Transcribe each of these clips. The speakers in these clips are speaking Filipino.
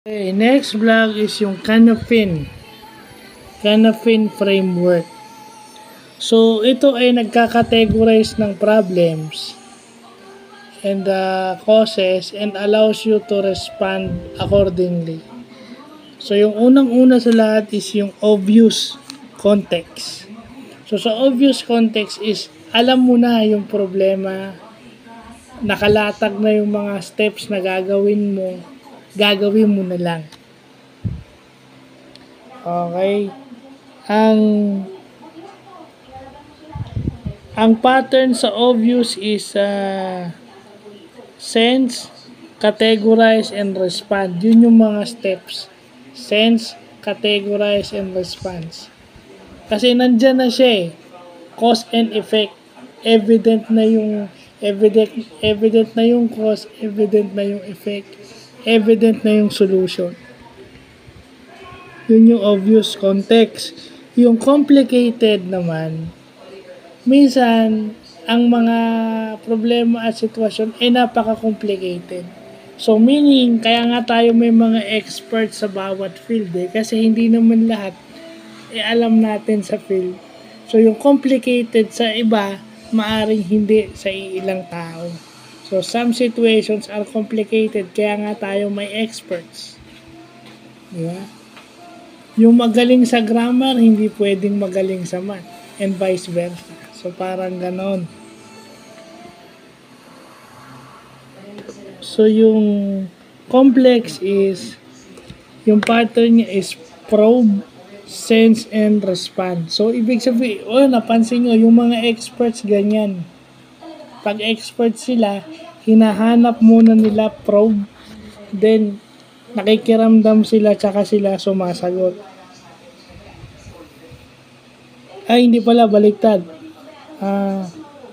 Okay, next vlog is yung Canafin framework. So, ito ay nagka-categorize ng problems and causes and allows you to respond accordingly. So, yung unang-una sa lahat is yung obvious context. So, sa obvious context is alam mo na yung problema, nakalatag na yung mga steps na gagawin mo na lang. Okay? Ang pattern sa obvious is sense, categorize, and respond. Yun yung mga steps. Sense, categorize, and response. Kasi nandyan na siya eh. Cause and effect. Evident na yung cause, evident na yung effect, evident na yung solution. Yun yung obvious context. Yung complicated naman, minsan, ang mga problema at sitwasyon ay napaka-complicated. So, meaning, kaya nga tayo may mga experts sa bawat field eh, kasi hindi naman lahat alam natin sa field. So, yung complicated sa iba, maaring hindi sa ilang tao. So, some situations are complicated, kaya nga tayo may experts. Diba? Yung magaling sa grammar, hindi pwedeng magaling sa math, and vice versa. So, parang ganon. So, yung complex is, yung pattern niya is probe, sense, and respond. So, ibig sabihin, napansin nyo, yung mga experts ganyan. Pag experts sila, hinahanap muna nila probe, then, nakikiramdam sila, tsaka sila sumasagot. Ay, hindi pala, baliktad.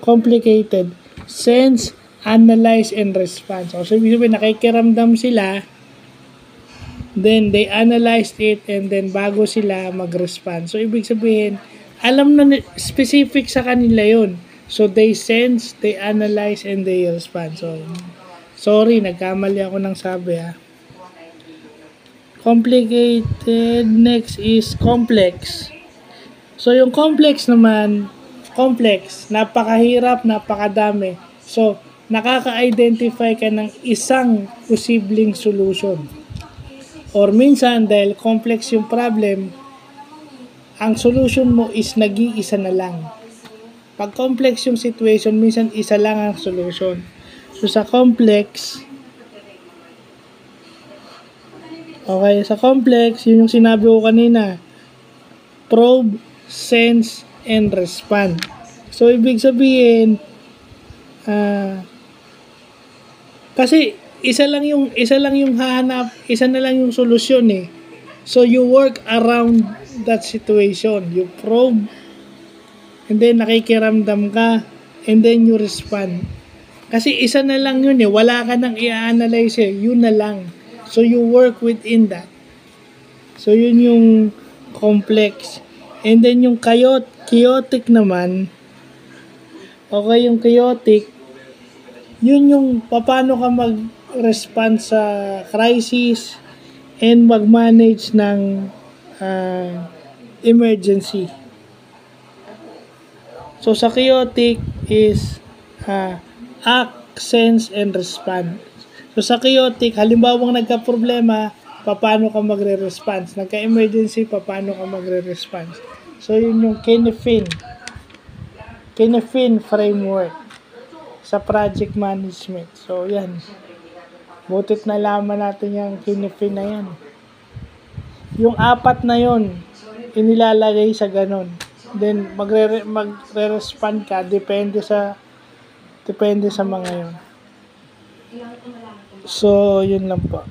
Complicated. Sense, analyze, and respond. So, ibig sabihin, nakikiramdam sila, then they analyzed it, and then bago sila mag-respond. So, ibig sabihin, alam na specific sa kanila yun. So, they sense, they analyze, and they respond. So, sorry, nagkamali ako ng sabi ha. Complicated, next is complex. So, yung complex naman, napakahirap, napakadami. So, nakaka-identify ka ng isang posibleng solution. Or minsan, dahil complex yung problem, ang solution mo is nag-iisa na lang. Pag complex yung situation, minsan isa lang ang solution. So, sa complex, yun yung sinabi ko kanina, probe, sense, and respond. So, ibig sabihin, kasi isa na lang yung solusyon eh. So, you work around that situation. You probe, and then nakikiramdam ka, and then you respond. Kasi isa na lang yun eh. Wala ka nang i-analyze eh. Yun na lang. So, you work within that. So, yun yung complex. And then, yung chaotic naman, yung chaotic, yun yung paano ka mag-respond sa crisis and mag-manage ng emergency. So, sa chaotic is act, sense, and respond. So, sa chaotic, halimbawa nagka-problema, paano ka magre-response? Nagka-emergency, paano ka magre-response? So, yun yung Canafin framework sa project management. So, yan. Butit nalaman natin yung Canafin na yan. Yung apat na yon inilalagay sa ganon. Then, magre-respond ka, depende sa mga yon. So, yun lang po.